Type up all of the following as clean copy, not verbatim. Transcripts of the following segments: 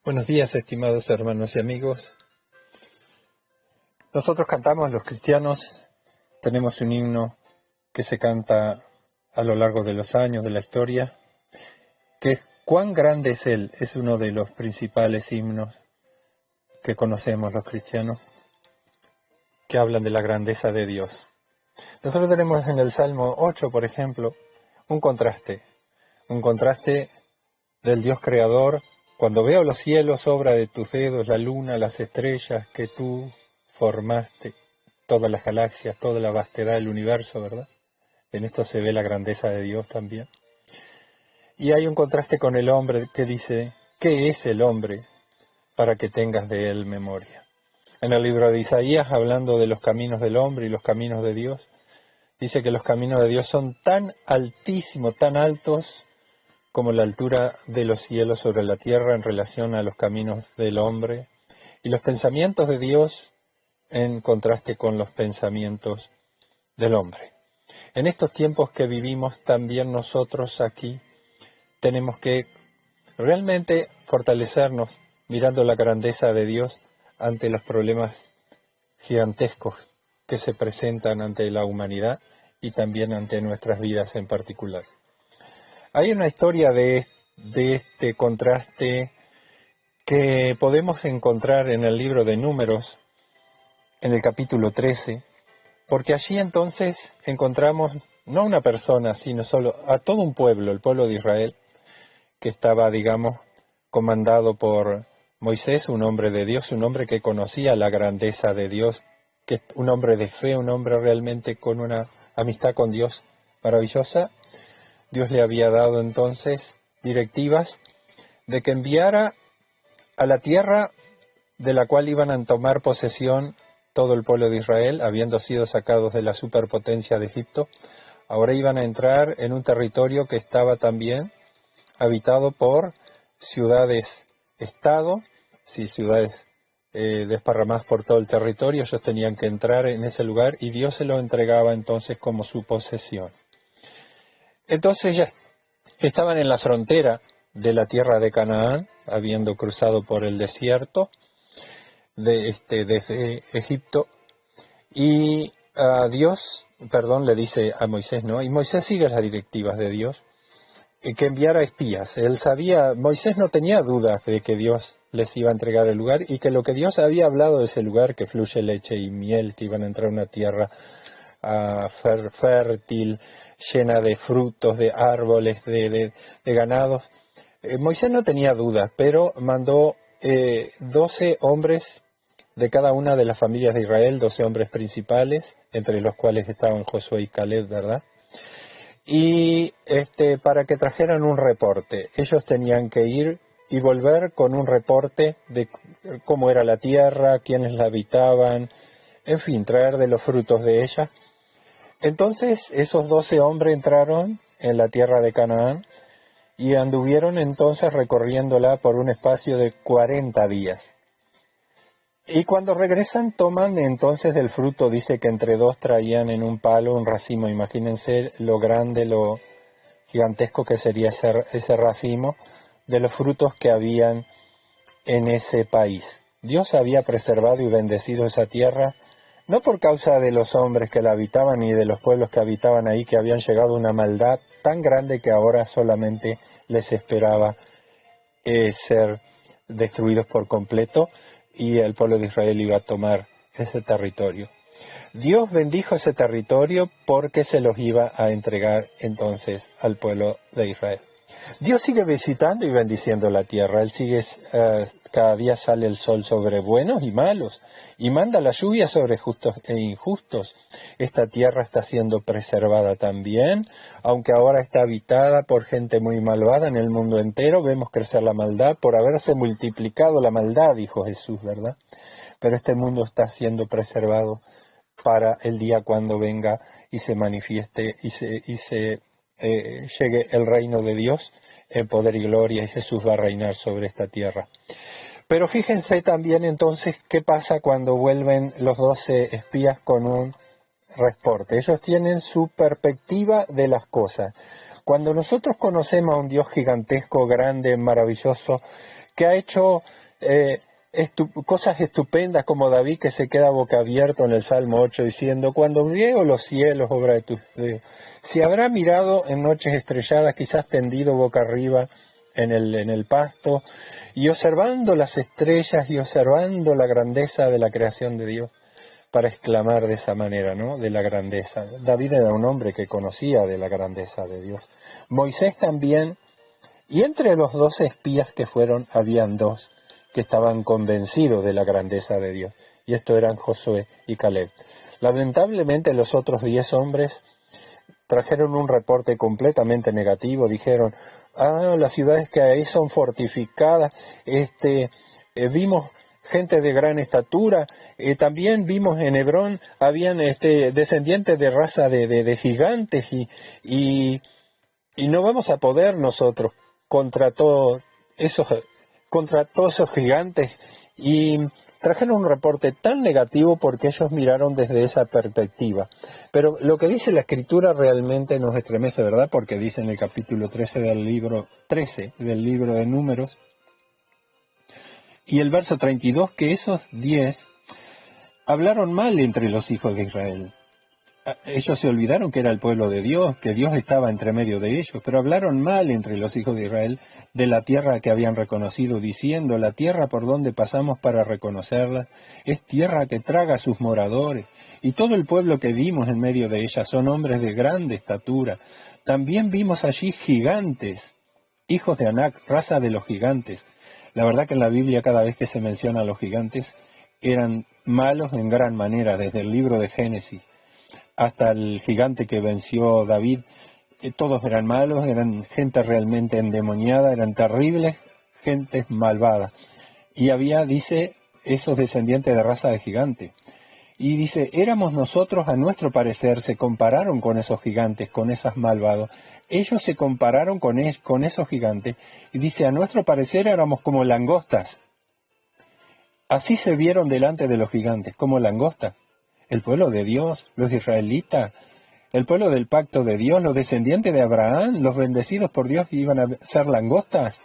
Buenos días, estimados hermanos y amigos. Nosotros cantamos, los cristianos, tenemos un himno que se canta a lo largo de los años de la historia, que es «Cuán grande es Él», es uno de los principales himnos que conocemos los cristianos, que hablan de la grandeza de Dios. Nosotros tenemos en el Salmo 8, por ejemplo, un contraste del Dios creador. Cuando veo los cielos, obra de tus dedos, la luna, las estrellas que tú formaste, todas las galaxias, toda la vastedad del universo, ¿verdad? En esto se ve la grandeza de Dios también. Y hay un contraste con el hombre que dice, ¿qué es el hombre para que tengas de él memoria? En el libro de Isaías, hablando de los caminos del hombre y los caminos de Dios, dice que los caminos de Dios son tan altísimos, tan altos, como la altura de los cielos sobre la tierra en relación a los caminos del hombre, y los pensamientos de Dios en contraste con los pensamientos del hombre. En estos tiempos que vivimos, también nosotros aquí tenemos que realmente fortalecernos mirando la grandeza de Dios ante los problemas gigantescos que se presentan ante la humanidad y también ante nuestras vidas en particular. Hay una historia de este contraste que podemos encontrar en el libro de Números, en el capítulo 13, porque allí entonces encontramos no una persona, sino solo a todo un pueblo, el pueblo de Israel, que estaba, digamos, comandado por Moisés, un hombre de Dios, un hombre que conocía la grandeza de Dios, que un hombre de fe, un hombre realmente con una amistad con Dios maravillosa. Dios le había dado entonces directivas de que enviara a la tierra de la cual iban a tomar posesión todo el pueblo de Israel, habiendo sido sacados de la superpotencia de Egipto. Ahora iban a entrar en un territorio que estaba también habitado por ciudades-estado, sí, ciudades desparramadas por todo el territorio. Ellos tenían que entrar en ese lugar y Dios se lo entregaba entonces como su posesión. Entonces ya estaban en la frontera de la tierra de Canaán, habiendo cruzado por el desierto desde Egipto, y Dios le dice a Moisés, ¿no? Y Moisés sigue las directivas de Dios, que enviara espías. Él sabía, Moisés no tenía dudas de que Dios les iba a entregar el lugar y que lo que Dios había hablado de ese lugar, que fluye leche y miel, que iban a entrar a una tierra fértil, llena de frutos, de árboles, de ganados. Moisés no tenía dudas, pero mandó 12 hombres de cada una de las familias de Israel, 12 hombres principales, entre los cuales estaban Josué y Caleb, ¿verdad? Y para que trajeran un reporte. Ellos tenían que ir y volver con un reporte de cómo era la tierra, quiénes la habitaban, en fin, traer de los frutos de ella. Entonces esos 12 hombres entraron en la tierra de Canaán y anduvieron entonces recorriéndola por un espacio de 40 días. Y cuando regresan toman entonces del fruto, dice que entre dos traían en un palo un racimo. Imagínense lo grande, lo gigantesco que sería ese racimo de los frutos que habían en ese país. Dios había preservado y bendecido esa tierra, no por causa de los hombres que la habitaban y de los pueblos que habitaban ahí, que habían llegado a una maldad tan grande que ahora solamente les esperaba ser destruidos por completo, y el pueblo de Israel iba a tomar ese territorio. Dios bendijo ese territorio porque se los iba a entregar entonces al pueblo de Israel. Dios sigue visitando y bendiciendo la tierra. Él sigue, cada día sale el sol sobre buenos y malos, y manda la lluvia sobre justos e injustos. Esta tierra está siendo preservada también, aunque ahora está habitada por gente muy malvada en el mundo entero. Vemos crecer la maldad por haberse multiplicado la maldad, dijo Jesús, ¿verdad? Pero este mundo está siendo preservado para el día cuando venga y se manifieste y llegue el reino de Dios en poder y gloria, y Jesús va a reinar sobre esta tierra. Pero fíjense también entonces qué pasa cuando vuelven los 12 espías con un reporte. Ellos tienen su perspectiva de las cosas. Cuando nosotros conocemos a un Dios gigantesco, grande, maravilloso, que ha hecho cosas estupendas, como David, que se queda boca abierto en el Salmo 8 diciendo: cuando veo los cielos, obra de tus dedos, si habrá mirado en noches estrelladas, quizás tendido boca arriba en el pasto, y observando las estrellas y observando la grandeza de la creación de Dios, para exclamar de esa manera, ¿no? De la grandeza. David era un hombre que conocía de la grandeza de Dios. Moisés también, y entre los 12 espías que fueron, habían 2 que estaban convencidos de la grandeza de Dios, y estos eran Josué y Caleb. Lamentablemente los otros 10 hombres trajeron un reporte completamente negativo. Dijeron: las ciudades que ahí son fortificadas, vimos gente de gran estatura, también vimos en Hebrón, habían descendientes de raza de gigantes, y no vamos a poder nosotros contra todos esos gigantes. Y trajeron un reporte tan negativo porque ellos miraron desde esa perspectiva. Pero lo que dice la Escritura realmente nos estremece, ¿verdad? Porque dice en el capítulo 13 del libro de Números, y el verso 32, que esos 10 hablaron mal entre los hijos de Israel. Ellos se olvidaron que era el pueblo de Dios, que Dios estaba entre medio de ellos, pero hablaron mal entre los hijos de Israel de la tierra que habían reconocido, diciendo: la tierra por donde pasamos para reconocerla es tierra que traga a sus moradores, y todo el pueblo que vimos en medio de ella son hombres de grande estatura. También vimos allí gigantes, hijos de Anac, raza de los gigantes. La verdad que en la Biblia, cada vez que se menciona a los gigantes, eran malos en gran manera, desde el libro de Génesis hasta el gigante que venció David. Todos eran malos, eran gente realmente endemoniada, eran terribles, gentes malvadas. Y había, dice, esos descendientes de raza de gigantes. Y dice: éramos nosotros, a nuestro parecer, se compararon con esos gigantes, con esos malvados. Ellos se compararon con esos gigantes. Y dice: a nuestro parecer éramos como langostas. Así se vieron delante de los gigantes, como langostas. El pueblo de Dios, los israelitas, el pueblo del pacto de Dios, los descendientes de Abraham, los bendecidos por Dios, iban a ser langostas.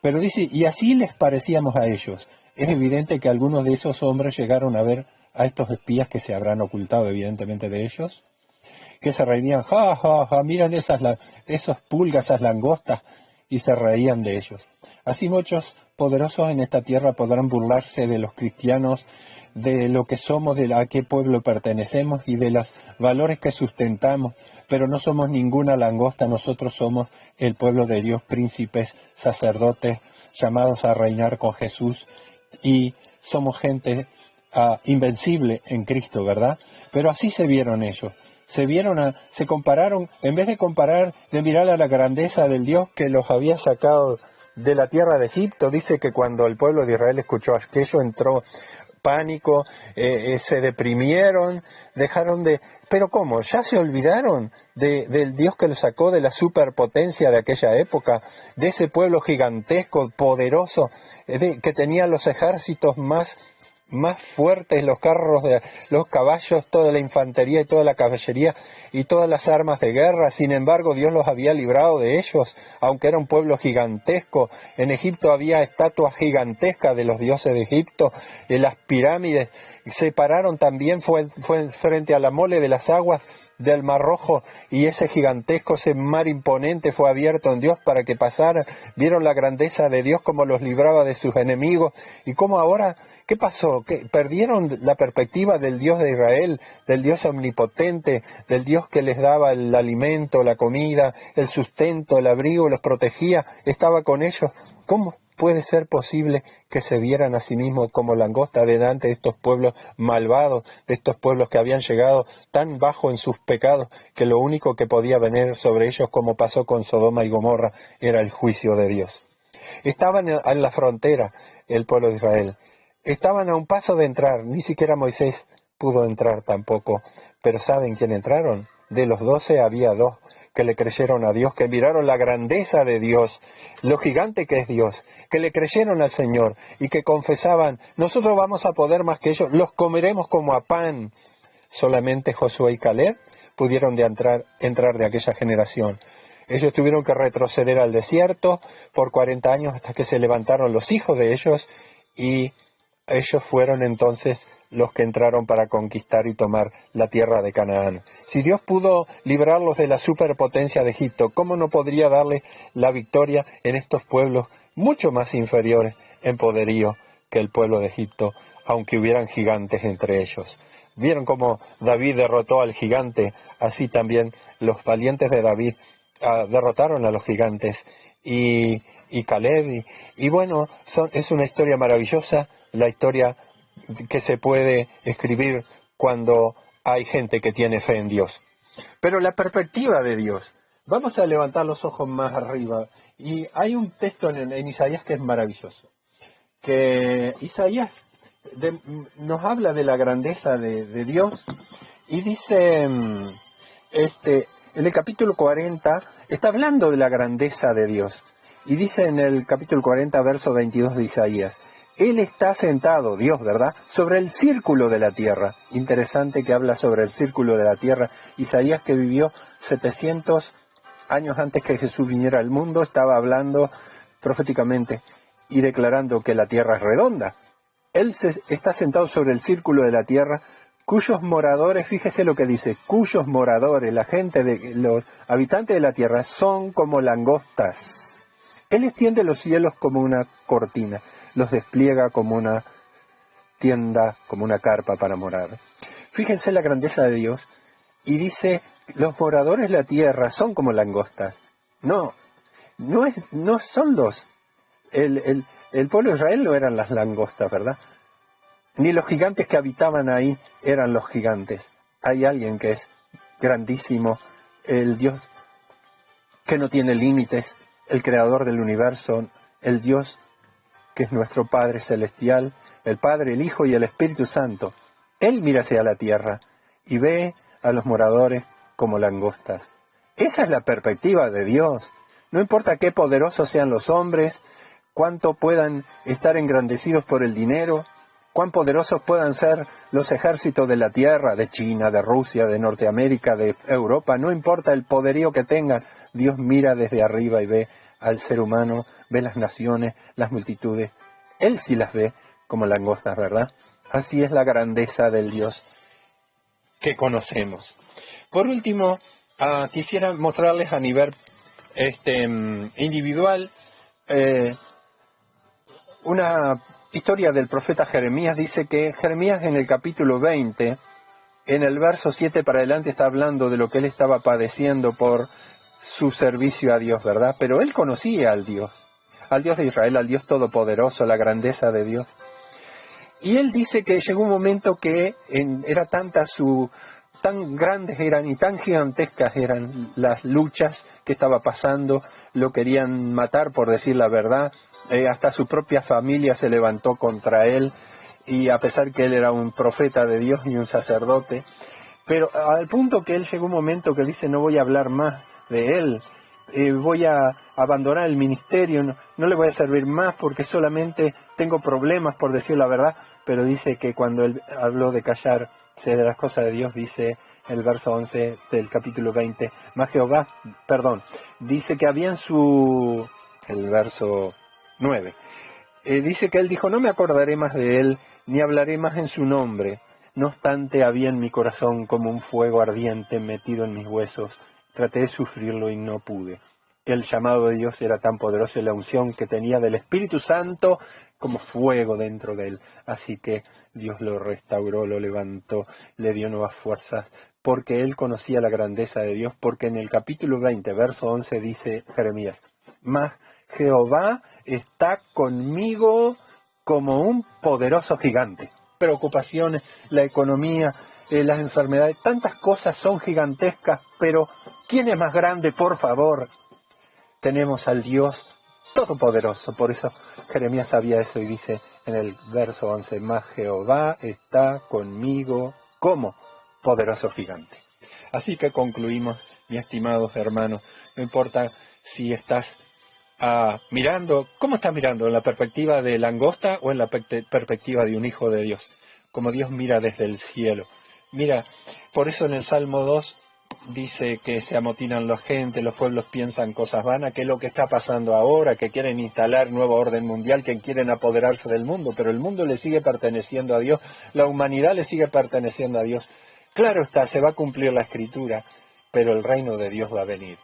Pero dice: y así les parecíamos a ellos. Es evidente que algunos de esos hombres llegaron a ver a estos espías, que se habrán ocultado evidentemente de ellos, que se reirían: ja, ja, ja, miran esos pulgas, esas langostas, y se reían de ellos. Así muchos poderosos en esta tierra podrán burlarse de los cristianos, de lo que somos, a qué pueblo pertenecemos y de los valores que sustentamos, pero no somos ninguna langosta. Nosotros somos el pueblo de Dios, príncipes, sacerdotes, llamados a reinar con Jesús, y somos gente invencible en Cristo, ¿verdad? Pero así se vieron ellos. Se compararon, en vez de mirar a la grandeza del Dios que los había sacado de la tierra de Egipto. Dice que cuando el pueblo de Israel escuchó aquello, entró pánico, se deprimieron, dejaron de... Pero ¿cómo? ¿Ya se olvidaron del Dios que los sacó de la superpotencia de aquella época, de ese pueblo gigantesco, poderoso, que tenía los ejércitos más fuertes, los carros, los caballos, toda la infantería y toda la caballería y todas las armas de guerra? Sin embargo, Dios los había librado de ellos, aunque era un pueblo gigantesco. En Egipto había estatuas gigantescas de los dioses de Egipto, las pirámides se pararon también, fue frente a la mole de las aguas del Mar Rojo, y ese gigantesco, ese mar imponente fue abierto en Dios para que pasaran. Vieron la grandeza de Dios, cómo los libraba de sus enemigos, y cómo ahora, ¿qué pasó? ¿Qué? Perdieron la perspectiva del Dios de Israel, del Dios omnipotente, del Dios que les daba el alimento, la comida, el sustento, el abrigo, los protegía, estaba con ellos. ¿Cómo puede ser posible que se vieran a sí mismos como langosta delante de estos pueblos malvados, de estos pueblos que habían llegado tan bajo en sus pecados que lo único que podía venir sobre ellos, como pasó con Sodoma y Gomorra, era el juicio de Dios? Estaban en la frontera el pueblo de Israel, estaban a un paso de entrar, ni siquiera Moisés pudo entrar tampoco, pero ¿saben quién entraron? De los 12 había 2 que le creyeron a Dios, que miraron la grandeza de Dios, lo gigante que es Dios, que le creyeron al Señor y que confesaban: nosotros vamos a poder más que ellos, los comeremos como a pan. Solamente Josué y Caleb pudieron entrar de aquella generación. Ellos tuvieron que retroceder al desierto por 40 años hasta que se levantaron los hijos de ellos y ellos fueron entonces los que entraron para conquistar y tomar la tierra de Canaán. Si Dios pudo librarlos de la superpotencia de Egipto, ¿cómo no podría darle la victoria en estos pueblos mucho más inferiores en poderío que el pueblo de Egipto, aunque hubieran gigantes entre ellos? ¿Vieron cómo David derrotó al gigante? Así también los valientes de David derrotaron a los gigantes. Y Caleb, y bueno, es una historia maravillosa, la historia que se puede escribir cuando hay gente que tiene fe en Dios. Pero la perspectiva de Dios, vamos a levantar los ojos más arriba, y hay un texto en Isaías que es maravilloso, que Isaías nos habla de la grandeza de Dios, y dice, en el capítulo 40, está hablando de la grandeza de Dios, y dice en el capítulo 40, verso 22 de Isaías, Él está sentado, Dios, ¿verdad?, sobre el círculo de la tierra. Interesante que habla sobre el círculo de la tierra. Isaías, que vivió 700 años antes que Jesús viniera al mundo, estaba hablando proféticamente y declarando que la tierra es redonda. Él está sentado sobre el círculo de la tierra, cuyos moradores, fíjese lo que dice, cuyos moradores, la gente, los habitantes de la tierra, son como langostas. Él extiende los cielos como una cortina, los despliega como una tienda, como una carpa para morar. Fíjense la grandeza de Dios, y dice, los moradores de la tierra son como langostas. No son el pueblo de Israel no eran las langostas, ¿verdad? Ni los gigantes que habitaban ahí eran los gigantes. Hay alguien que es grandísimo, el Dios que no tiene límites, el creador del universo, el Dios que es nuestro Padre Celestial, el Padre, el Hijo y el Espíritu Santo. Él mira hacia la tierra y ve a los moradores como langostas. Esa es la perspectiva de Dios. No importa qué poderosos sean los hombres, cuánto puedan estar engrandecidos por el dinero, cuán poderosos puedan ser los ejércitos de la tierra, de China, de Rusia, de Norteamérica, de Europa, no importa el poderío que tengan, Dios mira desde arriba y ve al ser humano, ve las naciones, las multitudes. Él sí las ve como langostas, ¿verdad? Así es la grandeza del Dios que conocemos. Por último, quisiera mostrarles a nivel individual una historia del profeta Jeremías. Dice que Jeremías en el capítulo 20, en el verso 7 para adelante, está hablando de lo que él estaba padeciendo por su servicio a Dios, ¿verdad? Pero él conocía al Dios de Israel, al Dios todopoderoso, la grandeza de Dios. Y él dice que llegó un momento que era tan grandes eran y tan gigantescas eran las luchas que estaba pasando, lo querían matar, por decir la verdad, hasta su propia familia se levantó contra él, y a pesar que él era un profeta de Dios y un sacerdote, pero al punto que él llegó un momento que dice, no voy a hablar más de él, voy a abandonar el ministerio, no le voy a servir más porque solamente tengo problemas, por decir la verdad. Pero dice que cuando él habló de callarse de las cosas de Dios, dice el verso 11 del capítulo 20, dice que había el verso 9, dice que él dijo, no me acordaré más de él, ni hablaré más en su nombre. No obstante, había en mi corazón como un fuego ardiente metido en mis huesos. Traté de sufrirlo y no pude. El llamado de Dios era tan poderoso y la unción que tenía del Espíritu Santo como fuego dentro de él. Así que Dios lo restauró, lo levantó, le dio nuevas fuerzas, porque él conocía la grandeza de Dios, porque en el capítulo 20, verso 11 dice Jeremías, mas Jehová está conmigo como un poderoso gigante. Preocupaciones, la economía, las enfermedades, tantas cosas son gigantescas, pero ¿quién es más grande, por favor? Tenemos al Dios todopoderoso. Por eso Jeremías sabía eso y dice en el verso 11, mas Jehová está conmigo como poderoso gigante. Así que concluimos, mis estimados hermanos, no importa si estás mirando, ¿cómo estás mirando? ¿En la perspectiva de langosta o en la perspectiva de un hijo de Dios? Como Dios mira desde el cielo. Mira, por eso en el Salmo 2 dice que se amotinan la gente, los pueblos piensan cosas vanas, que es lo que está pasando ahora, que quieren instalar nuevo orden mundial, que quieren apoderarse del mundo, pero el mundo le sigue perteneciendo a Dios, la humanidad le sigue perteneciendo a Dios. Claro está, se va a cumplir la Escritura, pero el reino de Dios va a venir.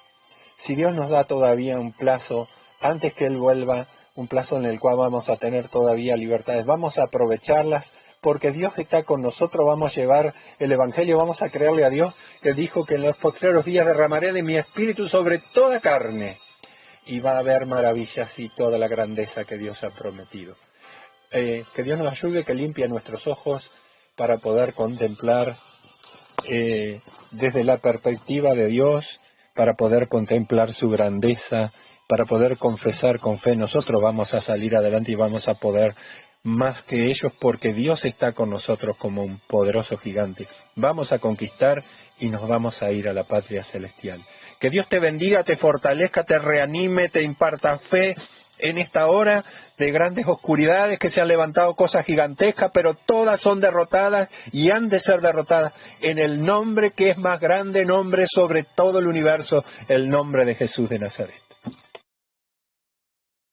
Si Dios nos da todavía un plazo, antes que Él vuelva, un plazo en el cual vamos a tener todavía libertades, vamos a aprovecharlas, porque Dios está con nosotros, vamos a llevar el Evangelio, vamos a creerle a Dios, que dijo que en los postreros días derramaré de mi espíritu sobre toda carne, y va a haber maravillas y toda la grandeza que Dios ha prometido. Que Dios nos ayude, que limpie nuestros ojos para poder contemplar desde la perspectiva de Dios, para poder contemplar su grandeza, para poder confesar con fe. Nosotros vamos a salir adelante y vamos a poder más que ellos, porque Dios está con nosotros como un poderoso gigante. Vamos a conquistar y nos vamos a ir a la patria celestial. Que Dios te bendiga, te fortalezca, te reanime, te imparta fe en esta hora de grandes oscuridades, que se han levantado cosas gigantescas, pero todas son derrotadas y han de ser derrotadas en el nombre que es más grande, nombre sobre todo el universo, el nombre de Jesús de Nazaret.